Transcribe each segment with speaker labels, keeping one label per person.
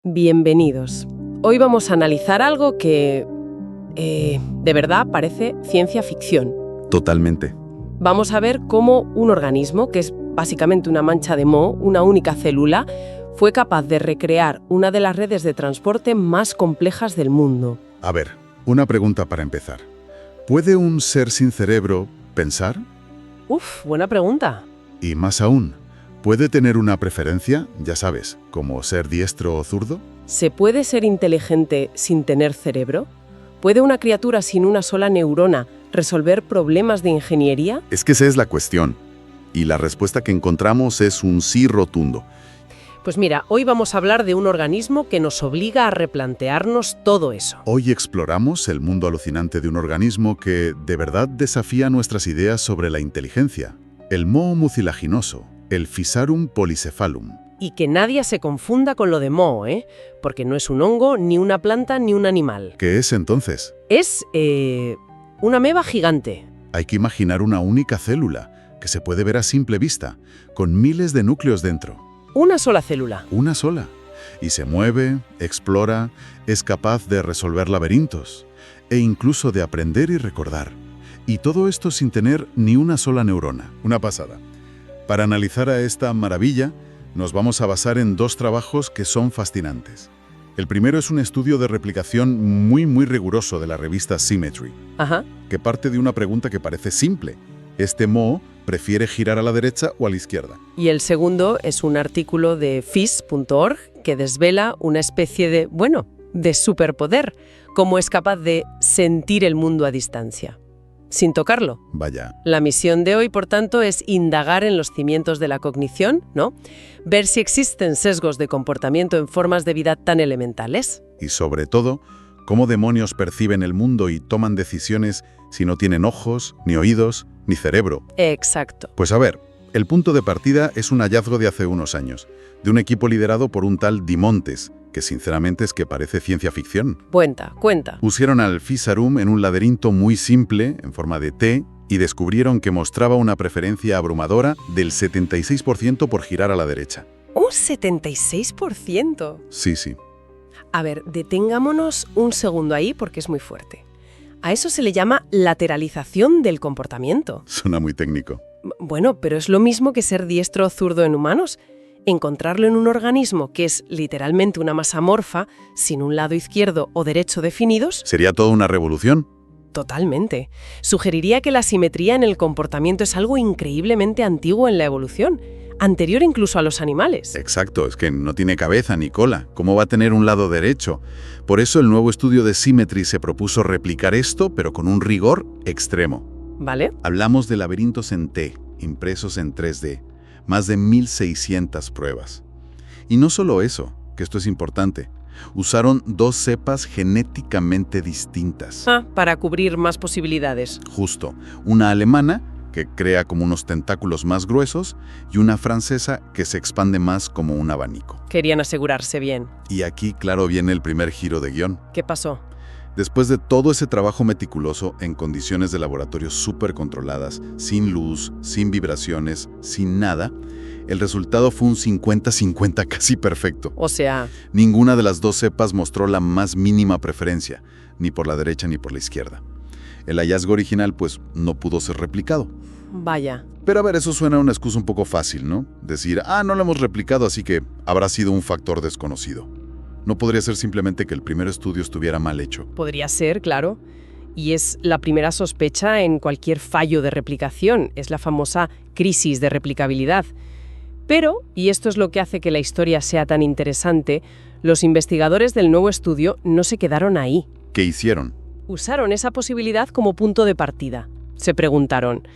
Speaker 1: Bienvenidos. Hoy vamos a analizar algo que, de verdad, parece ciencia ficción.
Speaker 2: Totalmente.
Speaker 1: Vamos a ver cómo un organismo, que es básicamente una mancha de moho, una única célula, fue capaz de recrear una de las redes de transporte más complejas del mundo.
Speaker 2: A ver, una pregunta para empezar. ¿Puede un ser sin cerebro pensar?
Speaker 1: Buena pregunta.
Speaker 2: Y más aún, ¿puede tener una preferencia, ya sabes, como ser diestro o zurdo?
Speaker 1: ¿Se puede ser inteligente sin tener cerebro? ¿Puede una criatura sin una sola neurona resolver problemas de ingeniería?
Speaker 2: Es que esa es la cuestión. Y la respuesta que encontramos es un sí rotundo.
Speaker 1: Pues mira, hoy vamos a hablar de un organismo que nos obliga a replantearnos todo eso.
Speaker 2: Hoy exploramos el mundo alucinante de un organismo que de verdad desafía nuestras ideas sobre la inteligencia. El moho mucilaginoso, el Physarum polycephalum.
Speaker 1: Y que nadie se confunda con lo de moho, porque no es un hongo, ni una planta, ni un animal.
Speaker 2: ¿Qué es entonces?
Speaker 1: Es, una ameba gigante.
Speaker 2: Hay que imaginar una única célula, que se puede ver a simple vista, con miles de núcleos dentro.
Speaker 1: Una sola célula.
Speaker 2: Una sola. Y se mueve, explora, es capaz de resolver laberintos, e incluso de aprender y recordar. Y todo esto sin tener ni una sola neurona. Una pasada. Para analizar a esta maravilla, nos vamos a basar en dos trabajos que son fascinantes. El primero es un estudio de replicación muy riguroso de la revista Symmetry, que parte de una pregunta que parece simple. ¿Este moho prefiere girar a la derecha o a la izquierda?
Speaker 1: Y el segundo es un artículo de phys.org que desvela una especie de superpoder, cómo es capaz de sentir el mundo a distancia, sin tocarlo.
Speaker 2: Vaya.
Speaker 1: La misión de hoy, por tanto, es indagar en los cimientos de la cognición, ¿no? Ver si existen sesgos de comportamiento en formas de vida tan elementales.
Speaker 2: Y sobre todo, cómo demonios perciben el mundo y toman decisiones si no tienen ojos, ni oídos, ni cerebro.
Speaker 1: Exacto.
Speaker 2: Pues a ver, el punto de partida es un hallazgo de hace unos años, de un equipo liderado por un tal Dimontes, que sinceramente es que parece ciencia ficción.
Speaker 1: Cuenta.
Speaker 2: Pusieron al Physarum en un laberinto muy simple, en forma de T, y descubrieron que mostraba una preferencia abrumadora del 76% por girar a la derecha.
Speaker 1: ¿Un 76%?
Speaker 2: Sí.
Speaker 1: A ver, detengámonos un segundo ahí porque es muy fuerte. A eso se le llama lateralización del comportamiento.
Speaker 2: Suena muy técnico.
Speaker 1: Bueno, pero es lo mismo que ser diestro o zurdo en humanos. Encontrarlo en un organismo que es literalmente una masa amorfa, sin un lado izquierdo o derecho definidos.
Speaker 2: ¿Sería toda una revolución?
Speaker 1: Totalmente. Sugeriría que la simetría en el comportamiento es algo increíblemente antiguo en la evolución, anterior incluso a los animales.
Speaker 2: Exacto, es que no tiene cabeza ni cola. ¿Cómo va a tener un lado derecho? Por eso el nuevo estudio de Symmetry se propuso replicar esto, pero con un rigor extremo.
Speaker 1: ¿Vale?
Speaker 2: Hablamos de laberintos en T, impresos en 3D. Más de 1.600 pruebas. Y no solo eso, que esto es importante. Usaron dos cepas genéticamente distintas.
Speaker 1: Para cubrir más posibilidades.
Speaker 2: Justo. Una alemana, que crea como unos tentáculos más gruesos, y una francesa que se expande más como un abanico.
Speaker 1: Querían asegurarse bien.
Speaker 2: Y aquí, claro, viene el primer giro de guión.
Speaker 1: ¿Qué pasó?
Speaker 2: Después de todo ese trabajo meticuloso en condiciones de laboratorio súper controladas, sin luz, sin vibraciones, sin nada, el resultado fue un 50-50 casi perfecto.
Speaker 1: O sea...
Speaker 2: Ninguna de las dos cepas mostró la más mínima preferencia, ni por la derecha ni por la izquierda. El hallazgo original, pues, no pudo ser replicado.
Speaker 1: Vaya.
Speaker 2: Pero a ver, eso suena a una excusa un poco fácil, ¿no? Decir, no lo hemos replicado, así que habrá sido un factor desconocido. ¿No podría ser simplemente que el primer estudio estuviera mal hecho?
Speaker 1: Podría ser, claro. Y es la primera sospecha en cualquier fallo de replicación. Es la famosa crisis de replicabilidad. Pero, y esto es lo que hace que la historia sea tan interesante, los investigadores del nuevo estudio no se quedaron ahí.
Speaker 2: ¿Qué hicieron?
Speaker 1: Usaron esa posibilidad como punto de partida. Se preguntaron,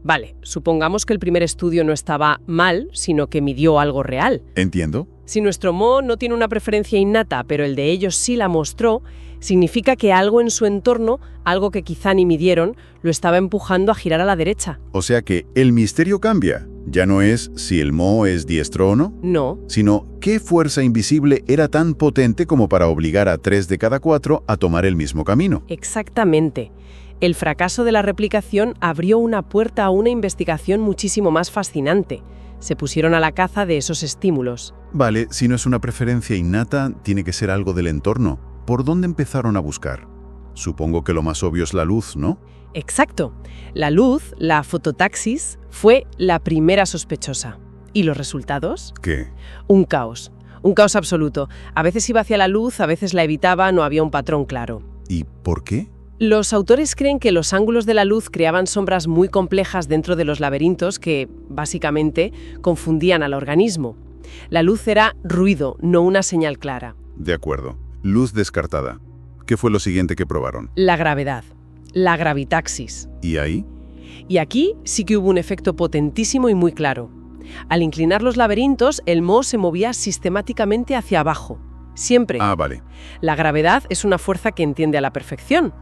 Speaker 1: vale, supongamos que el primer estudio no estaba mal, sino que midió algo real.
Speaker 2: Entiendo.
Speaker 1: Si nuestro moho no tiene una preferencia innata, pero el de ellos sí la mostró, significa que algo en su entorno, algo que quizá ni midieron, lo estaba empujando a girar a la derecha.
Speaker 2: O sea que el misterio cambia. Ya no es si el moho es diestro o no.
Speaker 1: No.
Speaker 2: Sino qué fuerza invisible era tan potente como para obligar a 3 de cada 4 a tomar el mismo camino.
Speaker 1: Exactamente. El fracaso de la replicación abrió una puerta a una investigación muchísimo más fascinante. Se pusieron a la caza de esos estímulos.
Speaker 2: Vale, si no es una preferencia innata, tiene que ser algo del entorno. ¿Por dónde empezaron a buscar? Supongo que lo más obvio es la luz, ¿no?
Speaker 1: Exacto. La luz, la fototaxis, fue la primera sospechosa. ¿Y los resultados?
Speaker 2: ¿Qué?
Speaker 1: Un caos. Un caos absoluto. A veces iba hacia la luz, a veces la evitaba, no había un patrón claro.
Speaker 2: ¿Y por qué?
Speaker 1: Los autores creen que los ángulos de la luz creaban sombras muy complejas dentro de los laberintos que, básicamente, confundían al organismo. La luz era ruido, no una señal clara.
Speaker 2: De acuerdo. Luz descartada. ¿Qué fue lo siguiente que probaron?
Speaker 1: La gravedad. La gravitaxis.
Speaker 2: ¿Y ahí?
Speaker 1: Y aquí sí que hubo un efecto potentísimo y muy claro. Al inclinar los laberintos, el moho se movía sistemáticamente hacia abajo. Siempre.
Speaker 2: Ah, vale.
Speaker 1: La gravedad es una fuerza que entiende a la perfección,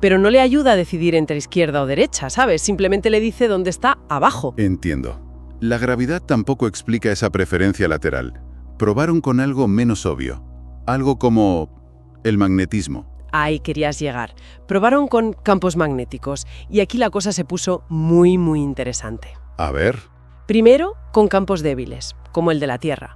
Speaker 1: pero no le ayuda a decidir entre izquierda o derecha, ¿sabes? Simplemente le dice dónde está abajo.
Speaker 2: Entiendo. La gravedad tampoco explica esa preferencia lateral. Probaron con algo menos obvio. Algo como el magnetismo.
Speaker 1: Ahí querías llegar. Probaron con campos magnéticos y aquí la cosa se puso muy, muy interesante.
Speaker 2: A ver.
Speaker 1: Primero, con campos débiles, como el de la Tierra.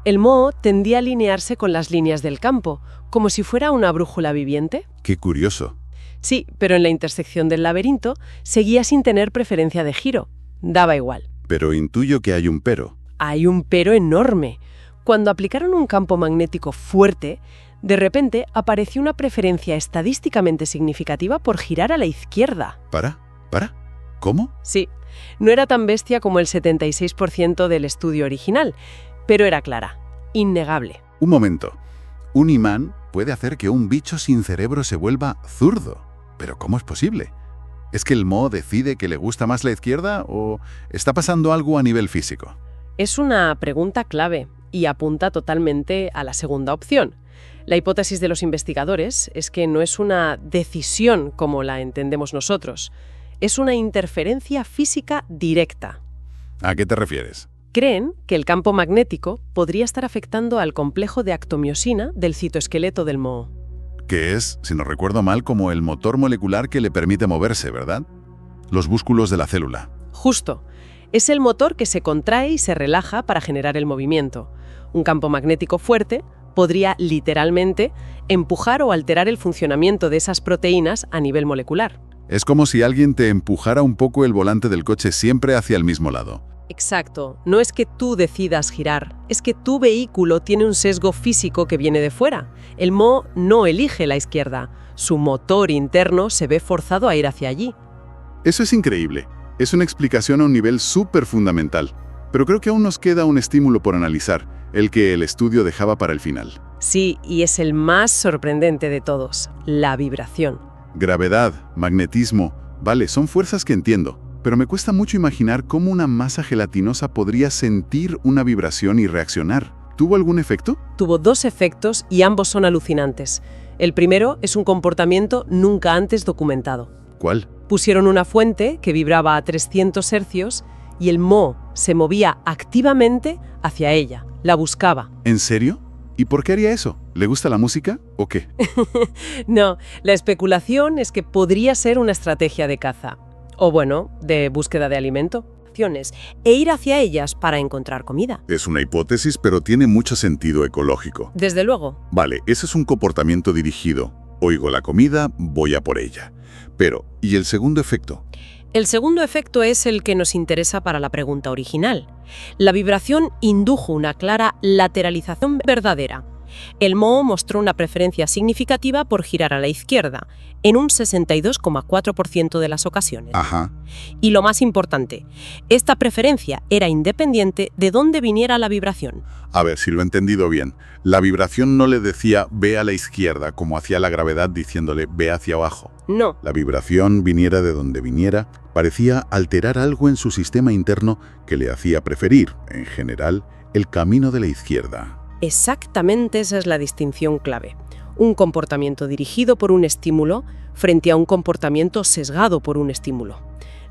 Speaker 1: El moho tendía a alinearse con las líneas del campo, como si fuera una brújula viviente.
Speaker 2: Qué curioso.
Speaker 1: Sí, pero en la intersección del laberinto seguía sin tener preferencia de giro. Daba igual.
Speaker 2: Pero intuyo que hay un pero.
Speaker 1: Hay un pero enorme. Cuando aplicaron un campo magnético fuerte, de repente apareció una preferencia estadísticamente significativa por girar a la izquierda.
Speaker 2: ¿Para? ¿Cómo?
Speaker 1: Sí, no era tan bestia como el 76% del estudio original, pero era clara, innegable.
Speaker 2: Un momento. Un imán puede hacer que un bicho sin cerebro se vuelva zurdo. ¿Pero cómo es posible? ¿Es que el moho decide que le gusta más la izquierda o está pasando algo a nivel físico?
Speaker 1: Es una pregunta clave y apunta totalmente a la segunda opción. La hipótesis de los investigadores es que no es una decisión como la entendemos nosotros. Es una interferencia física directa.
Speaker 2: ¿A qué te refieres?
Speaker 1: Creen que el campo magnético podría estar afectando al complejo de actomiosina del citoesqueleto del moho.
Speaker 2: Que es, si no recuerdo mal, como el motor molecular que le permite moverse, ¿verdad? Los músculos de la célula.
Speaker 1: Justo. Es el motor que se contrae y se relaja para generar el movimiento. Un campo magnético fuerte podría literalmente empujar o alterar el funcionamiento de esas proteínas a nivel molecular.
Speaker 2: Es como si alguien te empujara un poco el volante del coche siempre hacia el mismo lado.
Speaker 1: Exacto. No es que tú decidas girar, es que tu vehículo tiene un sesgo físico que viene de fuera. El moho no elige la izquierda. Su motor interno se ve forzado a ir hacia allí.
Speaker 2: Eso es increíble. Es una explicación a un nivel súper fundamental. Pero creo que aún nos queda un estímulo por analizar, el que el estudio dejaba para el final.
Speaker 1: Sí, y es el más sorprendente de todos, la vibración.
Speaker 2: Gravedad, magnetismo, vale, son fuerzas que entiendo, pero me cuesta mucho imaginar cómo una masa gelatinosa podría sentir una vibración y reaccionar. ¿Tuvo algún efecto?
Speaker 1: Tuvo dos efectos y ambos son alucinantes. El primero es un comportamiento nunca antes documentado.
Speaker 2: ¿Cuál?
Speaker 1: Pusieron una fuente que vibraba a 300 hercios y el moho se movía activamente hacia ella, la buscaba.
Speaker 2: ¿En serio? ¿Y por qué haría eso? ¿Le gusta la música o qué?
Speaker 1: No, la especulación es que podría ser una estrategia de caza. O bueno, de búsqueda de alimento. E ir hacia ellas para encontrar comida.
Speaker 2: Es una hipótesis, pero tiene mucho sentido ecológico.
Speaker 1: Desde luego.
Speaker 2: Vale, ese es un comportamiento dirigido. Oigo la comida, voy a por ella. Pero, ¿y el segundo efecto?
Speaker 1: El segundo efecto es el que nos interesa para la pregunta original. La vibración indujo una clara lateralización verdadera. El moho mostró una preferencia significativa por girar a la izquierda, en un 62,4% de las ocasiones.
Speaker 2: Ajá.
Speaker 1: Y lo más importante, esta preferencia era independiente de dónde viniera la vibración.
Speaker 2: A ver si lo he entendido bien. La vibración no le decía ve a la izquierda, como hacía la gravedad diciéndole ve hacia abajo.
Speaker 1: No.
Speaker 2: La vibración, viniera de donde viniera, parecía alterar algo en su sistema interno que le hacía preferir, en general, el camino de la izquierda.
Speaker 1: Exactamente esa es la distinción clave. Un comportamiento dirigido por un estímulo frente a un comportamiento sesgado por un estímulo.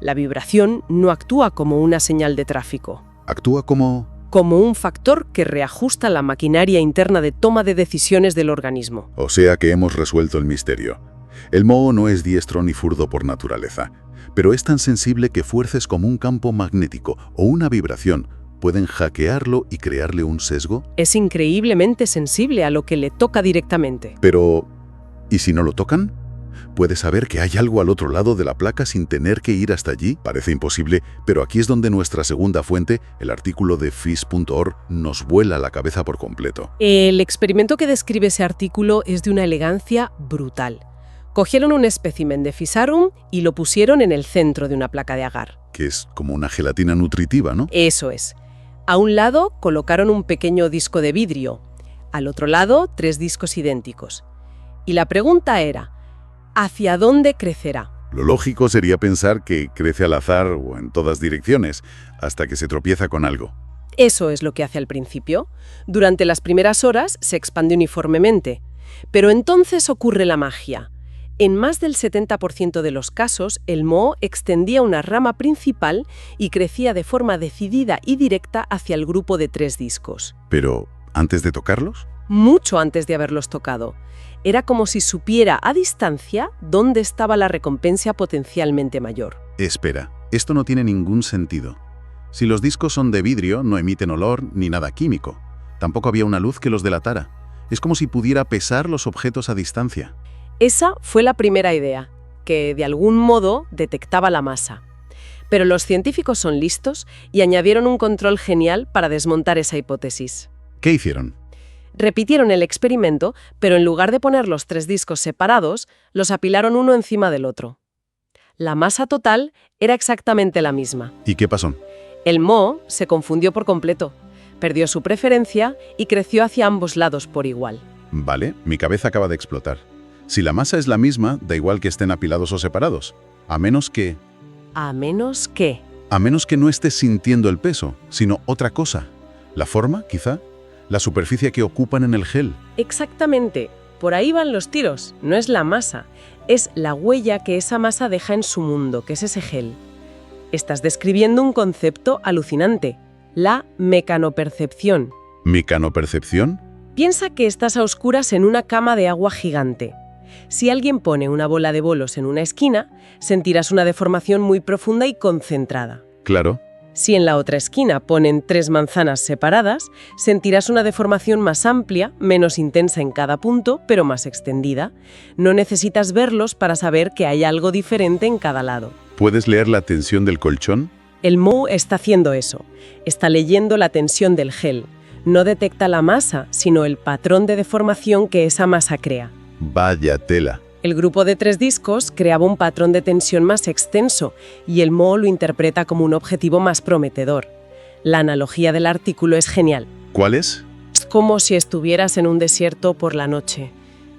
Speaker 1: La vibración no actúa como una señal de tráfico.
Speaker 2: Actúa como
Speaker 1: un factor que reajusta la maquinaria interna de toma de decisiones del organismo.
Speaker 2: O sea que hemos resuelto el misterio. El moho no es diestro ni zurdo por naturaleza, pero es tan sensible que fuerzas como un campo magnético o una vibración ¿Pueden hackearlo y crearle un sesgo?
Speaker 1: Es increíblemente sensible a lo que le toca directamente.
Speaker 2: Pero, ¿y si no lo tocan? ¿Puede saber que hay algo al otro lado de la placa sin tener que ir hasta allí? Parece imposible, pero aquí es donde nuestra segunda fuente, el artículo de FIS.org, nos vuela la cabeza por completo.
Speaker 1: El experimento que describe ese artículo es de una elegancia brutal. Cogieron un espécimen de Physarum y lo pusieron en el centro de una placa de agar.
Speaker 2: Que es como una gelatina nutritiva, ¿no?
Speaker 1: Eso es. A un lado colocaron un pequeño disco de vidrio, al otro lado 3 discos idénticos. Y la pregunta era, ¿hacia dónde crecerá?
Speaker 2: Lo lógico sería pensar que crece al azar o en todas direcciones, hasta que se tropieza con algo.
Speaker 1: Eso es lo que hace al principio. Durante las primeras horas se expande uniformemente. Pero entonces ocurre la magia. En más del 70% de los casos, el moho extendía una rama principal y crecía de forma decidida y directa hacia el grupo de 3 discos.
Speaker 2: Pero, ¿antes de tocarlos?
Speaker 1: Mucho antes de haberlos tocado. Era como si supiera a distancia dónde estaba la recompensa potencialmente mayor.
Speaker 2: Espera, esto no tiene ningún sentido. Si los discos son de vidrio, no emiten olor ni nada químico. Tampoco había una luz que los delatara. Es como si pudiera pesar los objetos a distancia.
Speaker 1: Esa fue la primera idea, que de algún modo detectaba la masa. Pero los científicos son listos y añadieron un control genial para desmontar esa hipótesis.
Speaker 2: ¿Qué hicieron?
Speaker 1: Repitieron el experimento, pero en lugar de poner los 3 discos separados, los apilaron uno encima del otro. La masa total era exactamente la misma.
Speaker 2: ¿Y qué pasó?
Speaker 1: El moho se confundió por completo, perdió su preferencia y creció hacia ambos lados por igual.
Speaker 2: Vale, mi cabeza acaba de explotar. Si la masa es la misma, da igual que estén apilados o separados. A menos que...
Speaker 1: ¿A menos qué?
Speaker 2: A menos que no estés sintiendo el peso, sino otra cosa. ¿La forma, quizá? ¿La superficie que ocupan en el gel?
Speaker 1: Exactamente. Por ahí van los tiros. No es la masa. Es la huella que esa masa deja en su mundo, que es ese gel. Estás describiendo un concepto alucinante. La mecanopercepción.
Speaker 2: ¿Mecanopercepción?
Speaker 1: Piensa que estás a oscuras en una cama de agua gigante. Si alguien pone una bola de bolos en una esquina, sentirás una deformación muy profunda y concentrada.
Speaker 2: Claro.
Speaker 1: Si en la otra esquina ponen 3 manzanas separadas, sentirás una deformación más amplia, menos intensa en cada punto, pero más extendida. No necesitas verlos para saber que hay algo diferente en cada lado.
Speaker 2: ¿Puedes leer la tensión del colchón?
Speaker 1: El moho está haciendo eso. Está leyendo la tensión del gel. No detecta la masa, sino el patrón de deformación que esa masa crea.
Speaker 2: Vaya tela.
Speaker 1: El grupo de 3 discos creaba un patrón de tensión más extenso y el moho lo interpreta como un objetivo más prometedor. La analogía del artículo es genial.
Speaker 2: ¿Cuál es?
Speaker 1: Es como si estuvieras en un desierto por la noche.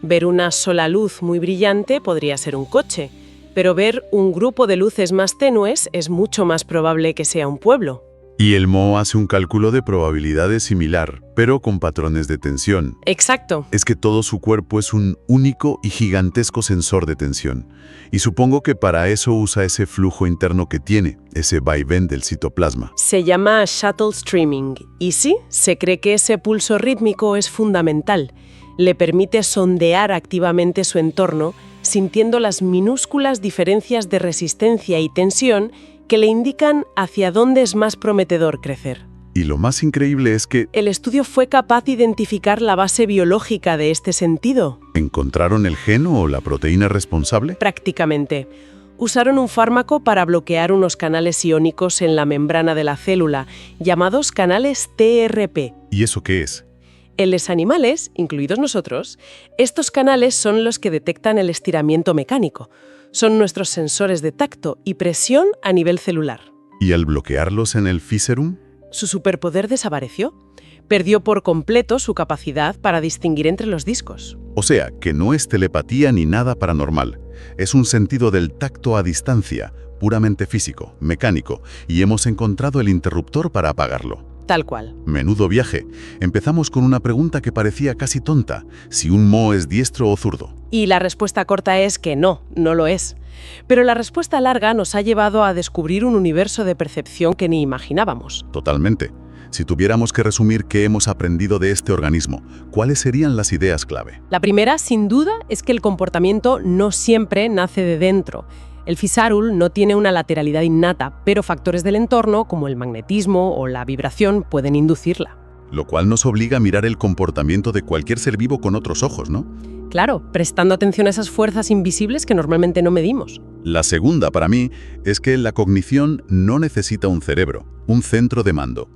Speaker 1: Ver una sola luz muy brillante podría ser un coche, pero ver un grupo de luces más tenues es mucho más probable que sea un pueblo.
Speaker 2: Y el moho hace un cálculo de probabilidades similar, pero con patrones de tensión.
Speaker 1: Exacto.
Speaker 2: Es que todo su cuerpo es un único y gigantesco sensor de tensión. Y supongo que para eso usa ese flujo interno que tiene, ese vaivén del citoplasma.
Speaker 1: Se llama shuttle streaming. Y sí, se cree que ese pulso rítmico es fundamental. Le permite sondear activamente su entorno, sintiendo las minúsculas diferencias de resistencia y tensión que le indican hacia dónde es más prometedor crecer.
Speaker 2: Y lo más increíble es que...
Speaker 1: El estudio fue capaz de identificar la base biológica de este sentido.
Speaker 2: ¿Encontraron el gen o la proteína responsable?
Speaker 1: Prácticamente. Usaron un fármaco para bloquear unos canales iónicos en la membrana de la célula, llamados canales TRP.
Speaker 2: ¿Y eso qué es?
Speaker 1: En los animales, incluidos nosotros, estos canales son los que detectan el estiramiento mecánico. Son nuestros sensores de tacto y presión a nivel celular.
Speaker 2: ¿Y al bloquearlos en el Physarum?
Speaker 1: Su superpoder desapareció. Perdió por completo su capacidad para distinguir entre los discos.
Speaker 2: O sea, que no es telepatía ni nada paranormal. Es un sentido del tacto a distancia, puramente físico, mecánico, y hemos encontrado el interruptor para apagarlo.
Speaker 1: Tal cual.
Speaker 2: Menudo viaje. Empezamos con una pregunta que parecía casi tonta, si un moho es diestro o zurdo.
Speaker 1: Y la respuesta corta es que no lo es. Pero la respuesta larga nos ha llevado a descubrir un universo de percepción que ni imaginábamos.
Speaker 2: Totalmente. Si tuviéramos que resumir qué hemos aprendido de este organismo, ¿cuáles serían las ideas clave?
Speaker 1: La primera, sin duda, es que el comportamiento no siempre nace de dentro. El Fisarul no tiene una lateralidad innata, pero factores del entorno, como el magnetismo o la vibración, pueden inducirla.
Speaker 2: Lo cual nos obliga a mirar el comportamiento de cualquier ser vivo con otros ojos, ¿no?
Speaker 1: Claro, prestando atención a esas fuerzas invisibles que normalmente no medimos.
Speaker 2: La segunda, para mí, es que la cognición no necesita un cerebro, un centro de mando.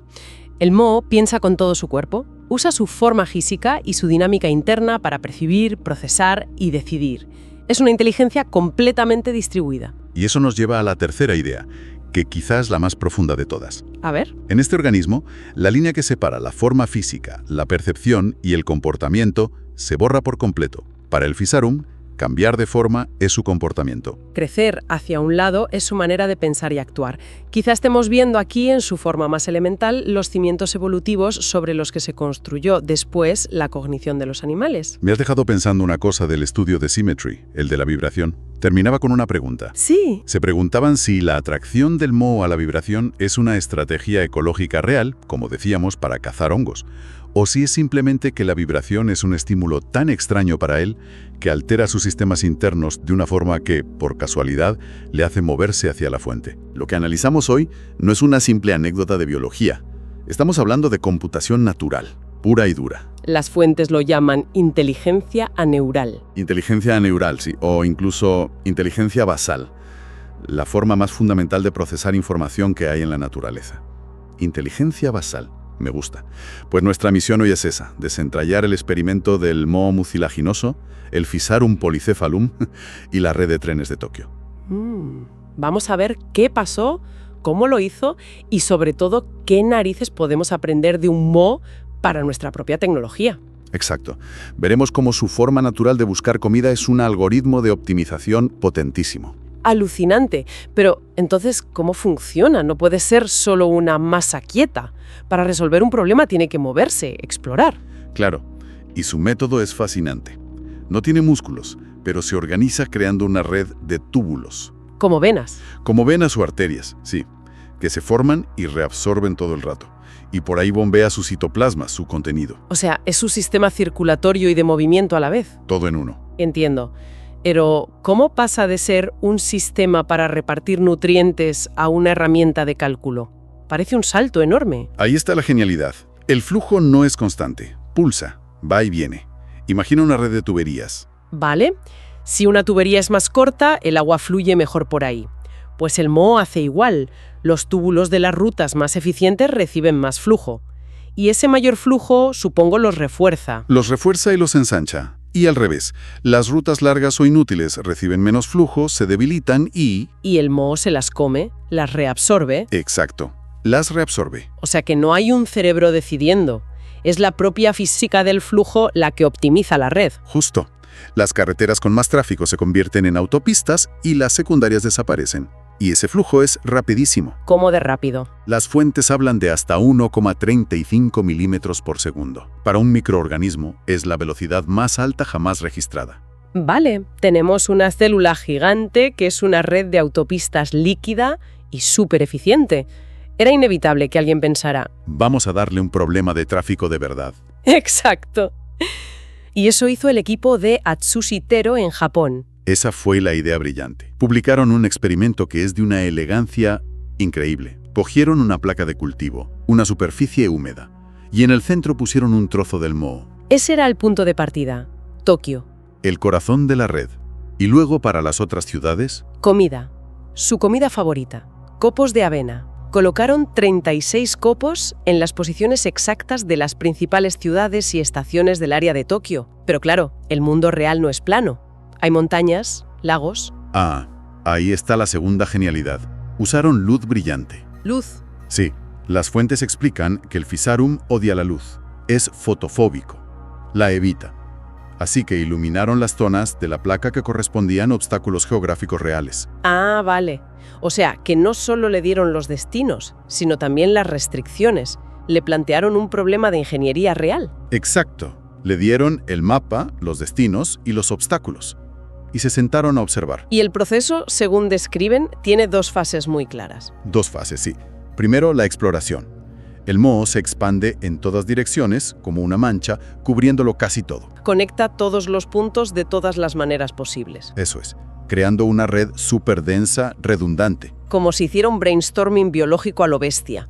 Speaker 1: El Moho piensa con todo su cuerpo, usa su forma física y su dinámica interna para percibir, procesar y decidir. Es una inteligencia completamente distribuida.
Speaker 2: Y eso nos lleva a la tercera idea, que quizás es la más profunda de todas.
Speaker 1: A ver.
Speaker 2: En este organismo, la línea que separa la forma física, la percepción y el comportamiento se borra por completo. Para el Fisarum, cambiar de forma es su comportamiento.
Speaker 1: Crecer hacia un lado es su manera de pensar y actuar. Quizá estemos viendo aquí, en su forma más elemental, los cimientos evolutivos sobre los que se construyó después la cognición de los animales.
Speaker 2: Me has dejado pensando una cosa del estudio de Symmetry, el de la vibración. Terminaba con una pregunta.
Speaker 1: Sí.
Speaker 2: Se preguntaban si la atracción del moho a la vibración es una estrategia ecológica real, como decíamos, para cazar hongos, o si es simplemente que la vibración es un estímulo tan extraño para él que altera sus sistemas internos de una forma que, por casualidad, le hace moverse hacia la fuente. Lo que analizamos hoy no es una simple anécdota de biología. Estamos hablando de computación natural, pura y dura.
Speaker 1: Las fuentes lo llaman inteligencia aneural.
Speaker 2: Inteligencia aneural, sí, o incluso inteligencia basal, la forma más fundamental de procesar información que hay en la naturaleza. Inteligencia basal. Me gusta. Pues nuestra misión hoy es esa, desentrañar el experimento del moho mucilaginoso, el Fisarum polycephalum y la red de trenes de Tokio.
Speaker 1: Vamos a ver qué pasó, cómo lo hizo y sobre todo qué narices podemos aprender de un moho para nuestra propia tecnología.
Speaker 2: Exacto. Veremos cómo su forma natural de buscar comida es un algoritmo de optimización potentísimo.
Speaker 1: Alucinante. Pero, entonces, ¿cómo funciona? No puede ser solo una masa quieta. Para resolver un problema tiene que moverse, explorar.
Speaker 2: Claro, y su método es fascinante. No tiene músculos, pero se organiza creando una red de túbulos.
Speaker 1: Como venas.
Speaker 2: Como venas o arterias, sí, que se forman y reabsorben todo el rato. Y por ahí bombea su citoplasma, su contenido.
Speaker 1: O sea, es su sistema circulatorio y de movimiento a la vez.
Speaker 2: Todo en uno.
Speaker 1: Entiendo. Pero, ¿cómo pasa de ser un sistema para repartir nutrientes a una herramienta de cálculo? Parece un salto enorme.
Speaker 2: Ahí está la genialidad. El flujo no es constante, pulsa, va y viene. Imagina una red de tuberías.
Speaker 1: Vale. Si una tubería es más corta, el agua fluye mejor por ahí. Pues el moho hace igual. Los túbulos de las rutas más eficientes reciben más flujo. Y ese mayor flujo, supongo, los refuerza.
Speaker 2: Los refuerza y los ensancha. Y al revés, las rutas largas o inútiles reciben menos flujo, se debilitan y...
Speaker 1: Y el moho se las come, las reabsorbe.
Speaker 2: Exacto, las reabsorbe.
Speaker 1: O sea que no hay un cerebro decidiendo. Es la propia física del flujo la que optimiza la red.
Speaker 2: Justo. Las carreteras con más tráfico se convierten en autopistas y las secundarias desaparecen. Y ese flujo es rapidísimo.
Speaker 1: ¿Cómo de rápido?
Speaker 2: Las fuentes hablan de hasta 1,35 milímetros por segundo. Para un microorganismo es la velocidad más alta jamás registrada.
Speaker 1: Vale, tenemos una célula gigante que es una red de autopistas líquida y súper eficiente. Era inevitable que alguien pensara...
Speaker 2: Vamos a darle un problema de tráfico de verdad.
Speaker 1: Exacto. Y eso hizo el equipo de Atsushi Tero en Japón.
Speaker 2: Esa fue la idea brillante. Publicaron un experimento que es de una elegancia increíble. Cogieron una placa de cultivo, una superficie húmeda, y en el centro pusieron un trozo del moho.
Speaker 1: Ese era el punto de partida, Tokio.
Speaker 2: El corazón de la red. Y luego para las otras ciudades...
Speaker 1: Comida. Su comida favorita. Copos de avena. Colocaron 36 copos en las posiciones exactas de las principales ciudades y estaciones del área de Tokio. Pero claro, el mundo real no es plano. Hay montañas, lagos...
Speaker 2: Ah, ahí está la segunda genialidad. Usaron luz brillante.
Speaker 1: Luz.
Speaker 2: Sí, las fuentes explican que el Fisarum odia la luz. Es fotofóbico. La evita. Así que iluminaron las zonas de la placa que correspondían a obstáculos geográficos reales.
Speaker 1: Ah, vale. O sea, que no solo le dieron los destinos, sino también las restricciones. Le plantearon un problema de ingeniería real.
Speaker 2: Exacto. Le dieron el mapa, los destinos y los obstáculos. Y se sentaron a observar.
Speaker 1: Y el proceso, según describen, tiene dos fases muy claras.
Speaker 2: Dos fases, sí. Primero, la exploración. El moho se expande en todas direcciones, como una mancha, cubriéndolo casi todo.
Speaker 1: Conecta todos los puntos de todas las maneras posibles.
Speaker 2: Eso es. creando una red súper densa, redundante.
Speaker 1: Como si hiciera un brainstorming biológico a lo bestia.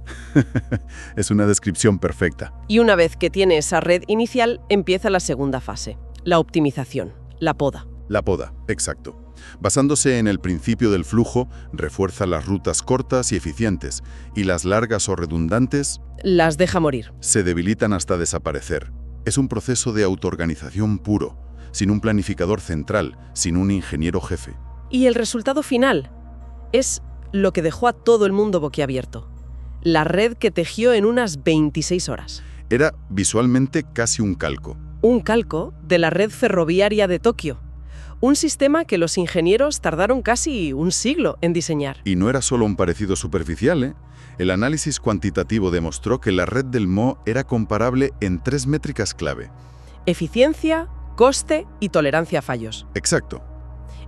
Speaker 2: Es una descripción perfecta.
Speaker 1: Y una vez que tiene esa red inicial, empieza la segunda fase, la optimización, la poda.
Speaker 2: La poda, exacto. Basándose en el principio del flujo, refuerza las rutas cortas y eficientes, y las largas o redundantes
Speaker 1: Las deja morir.
Speaker 2: se debilitan hasta desaparecer. Es un proceso de autoorganización puro, sin un planificador central, sin un ingeniero jefe.
Speaker 1: Y el resultado final es lo que dejó a todo el mundo boquiabierto. La red que tejió en unas 26 horas.
Speaker 2: Era visualmente casi un calco.
Speaker 1: Un calco de la red ferroviaria de Tokio. Un sistema que los ingenieros tardaron casi un siglo en diseñar.
Speaker 2: Y no era solo un parecido superficial, ¿eh? El análisis cuantitativo demostró que la red del MO era comparable en 3 métricas clave.
Speaker 1: Eficiencia, coste y tolerancia a fallos.
Speaker 2: Exacto.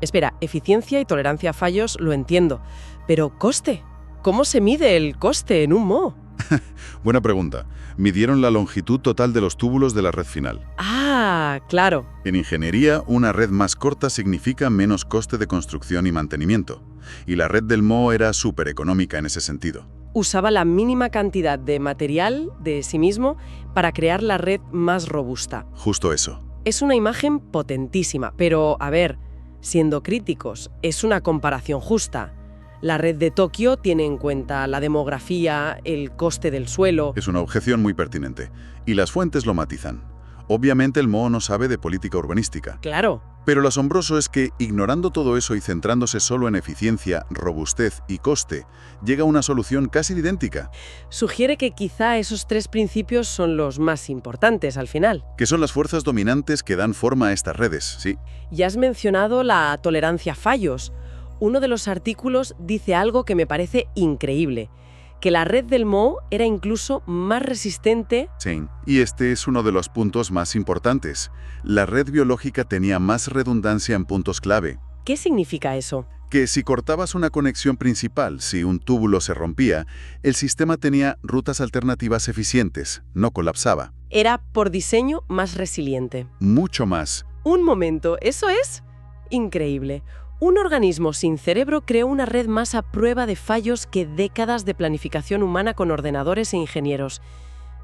Speaker 1: Espera, eficiencia y tolerancia a fallos lo entiendo, pero ¿coste? ¿Cómo se mide el coste en un MO?
Speaker 2: Buena pregunta. Midieron la longitud total de los túbulos de la red final.
Speaker 1: Ah, claro.
Speaker 2: En ingeniería, una red más corta significa menos coste de construcción y mantenimiento. Y la red del MO era súper económica en ese sentido.
Speaker 1: Usaba la mínima cantidad de material de sí mismo para crear la red más robusta.
Speaker 2: Justo eso.
Speaker 1: Es una imagen potentísima, pero, a ver, siendo críticos, es una comparación justa. La red de Tokio tiene en cuenta la demografía, el coste del suelo.
Speaker 2: Es una objeción muy pertinente. Y las fuentes lo matizan. Obviamente el MO no sabe de política urbanística.
Speaker 1: Claro.
Speaker 2: Pero lo asombroso es que, ignorando todo eso y centrándose solo en eficiencia, robustez y coste, llega a una solución casi idéntica,
Speaker 1: Sugiere que quizá esos 3 principios son los más importantes al final.
Speaker 2: que son las fuerzas dominantes que dan forma a estas redes, sí.
Speaker 1: Ya has mencionado la tolerancia a fallos. Uno de los artículos dice algo que me parece increíble, que la red del MO era incluso más resistente.
Speaker 2: Sí. Y este es uno de los puntos más importantes. La red biológica tenía más redundancia en puntos clave.
Speaker 1: ¿Qué significa eso?
Speaker 2: Que si cortabas una conexión principal, si un túbulo se rompía, el sistema tenía rutas alternativas eficientes, no colapsaba.
Speaker 1: Era por diseño más resiliente.
Speaker 2: Mucho más.
Speaker 1: Un momento, ¿eso es? Increíble. Un organismo sin cerebro creó una red más a prueba de fallos que décadas de planificación humana con ordenadores e ingenieros.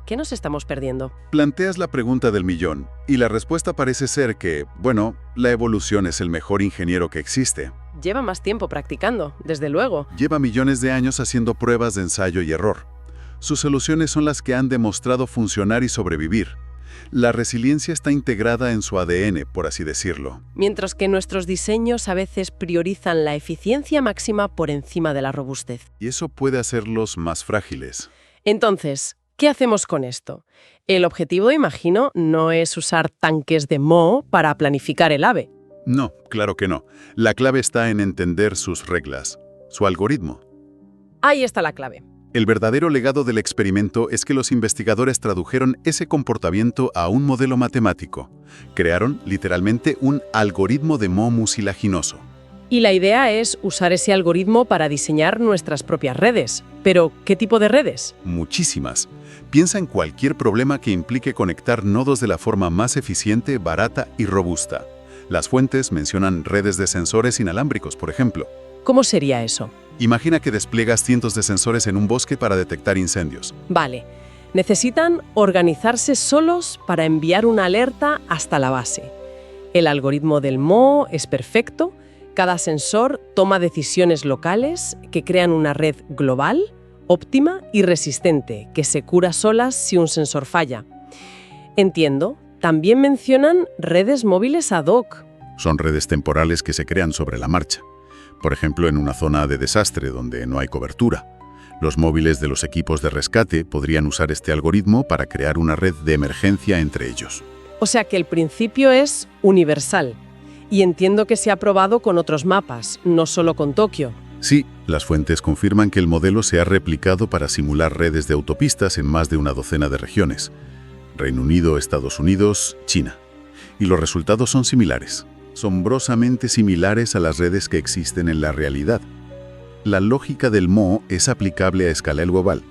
Speaker 1: ¿Qué nos estamos perdiendo?
Speaker 2: Planteas la pregunta del millón, y la respuesta parece ser que, bueno, la evolución es el mejor ingeniero que existe.
Speaker 1: Lleva más tiempo practicando, desde luego.
Speaker 2: Lleva millones de años haciendo pruebas de ensayo y error. Sus soluciones son las que han demostrado funcionar y sobrevivir. La resiliencia está integrada en su ADN, por así decirlo.
Speaker 1: Mientras que nuestros diseños a veces priorizan la eficiencia máxima por encima de la robustez.
Speaker 2: Y eso puede hacerlos más frágiles.
Speaker 1: Entonces, ¿qué hacemos con esto? El objetivo, imagino, no es usar tanques de MO para planificar el AVE.
Speaker 2: No, claro que no. La clave está en entender sus reglas, su algoritmo.
Speaker 1: Ahí está la clave.
Speaker 2: El verdadero legado del experimento es que los investigadores tradujeron ese comportamiento a un modelo matemático. Crearon, literalmente, un algoritmo de MO mucilaginoso.
Speaker 1: Y la idea es usar ese algoritmo para diseñar nuestras propias redes. Pero, ¿qué tipo de redes?
Speaker 2: Muchísimas. Piensa en cualquier problema que implique conectar nodos de la forma más eficiente, barata y robusta. Las fuentes mencionan redes de sensores inalámbricos, por ejemplo.
Speaker 1: ¿Cómo sería eso?
Speaker 2: Imagina que despliegas cientos de sensores en un bosque para detectar incendios.
Speaker 1: Vale. Necesitan organizarse solos para enviar una alerta hasta la base. El algoritmo del MO es perfecto. Cada sensor toma decisiones locales que crean una red global, óptima y resistente, que se cura solas si un sensor falla. Entiendo. También mencionan redes móviles ad hoc.
Speaker 2: Son redes temporales que se crean sobre la marcha. Por ejemplo, en una zona de desastre donde no hay cobertura. Los móviles de los equipos de rescate podrían usar este algoritmo para crear una red de emergencia entre ellos.
Speaker 1: O sea que el principio es universal. Y entiendo que se ha probado con otros mapas, no solo con Tokio.
Speaker 2: Sí, las fuentes confirman que el modelo se ha replicado para simular redes de autopistas en más de una docena de regiones. Reino Unido, Estados Unidos, China. Y los resultados son similares. Asombrosamente similares a las redes que existen en la realidad. La lógica del MO es aplicable a escala global.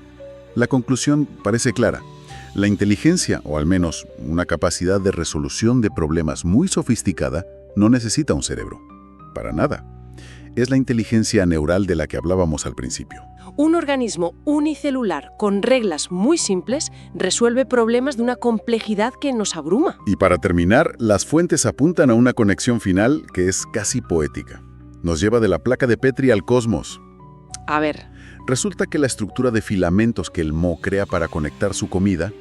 Speaker 2: La conclusión parece clara. La inteligencia, o al menos una capacidad de resolución de problemas muy sofisticada, no necesita un cerebro. para nada. Es la inteligencia neural de la que hablábamos al principio.
Speaker 1: Un organismo unicelular con reglas muy simples resuelve problemas de una complejidad que nos abruma.
Speaker 2: Y para terminar, las fuentes apuntan a una conexión final que es casi poética. Nos lleva de la placa de Petri al cosmos.
Speaker 1: A ver.
Speaker 2: Resulta que la estructura de filamentos que el Mo crea para conectar su comida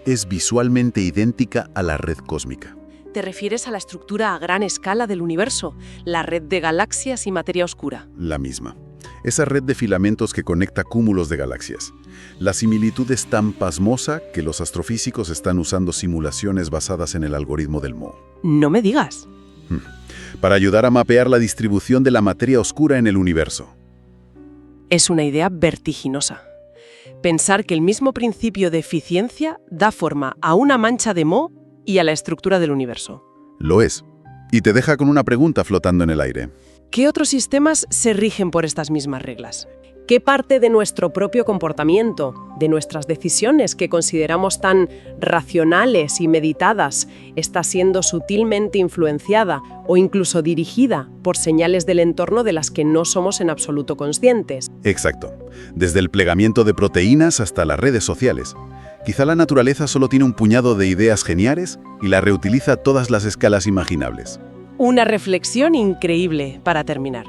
Speaker 2: es visualmente idéntica a la red cósmica.
Speaker 1: Te refieres a la estructura a gran escala del universo, la red de galaxias y materia oscura.
Speaker 2: La misma. Esa red de filamentos que conecta cúmulos de galaxias. La similitud es tan pasmosa que los astrofísicos están usando simulaciones basadas en el algoritmo del Mo.
Speaker 1: No me digas.
Speaker 2: Para ayudar a mapear la distribución de la materia oscura en el universo.
Speaker 1: Es una idea vertiginosa. Pensar que el mismo principio de eficiencia da forma a una mancha de Mo y a la estructura del universo.
Speaker 2: Lo es. Y te deja con una pregunta flotando en el aire.
Speaker 1: ¿Qué otros sistemas se rigen por estas mismas reglas? ¿Qué parte de nuestro propio comportamiento, de nuestras decisiones que consideramos tan racionales y meditadas, está siendo sutilmente influenciada o incluso dirigida por señales del entorno de las que no somos en absoluto conscientes?
Speaker 2: Exacto. Desde el plegamiento de proteínas hasta las redes sociales. Quizá la naturaleza solo tiene un puñado de ideas geniales y la reutiliza a todas las escalas imaginables.
Speaker 1: Una reflexión increíble para terminar.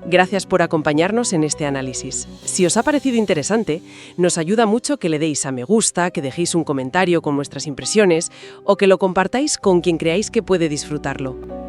Speaker 1: Gracias por acompañarnos en este análisis. Si os ha parecido interesante, nos ayuda mucho que le deis a me gusta, que dejéis un comentario con vuestras impresiones o que lo compartáis con quien creáis que puede disfrutarlo.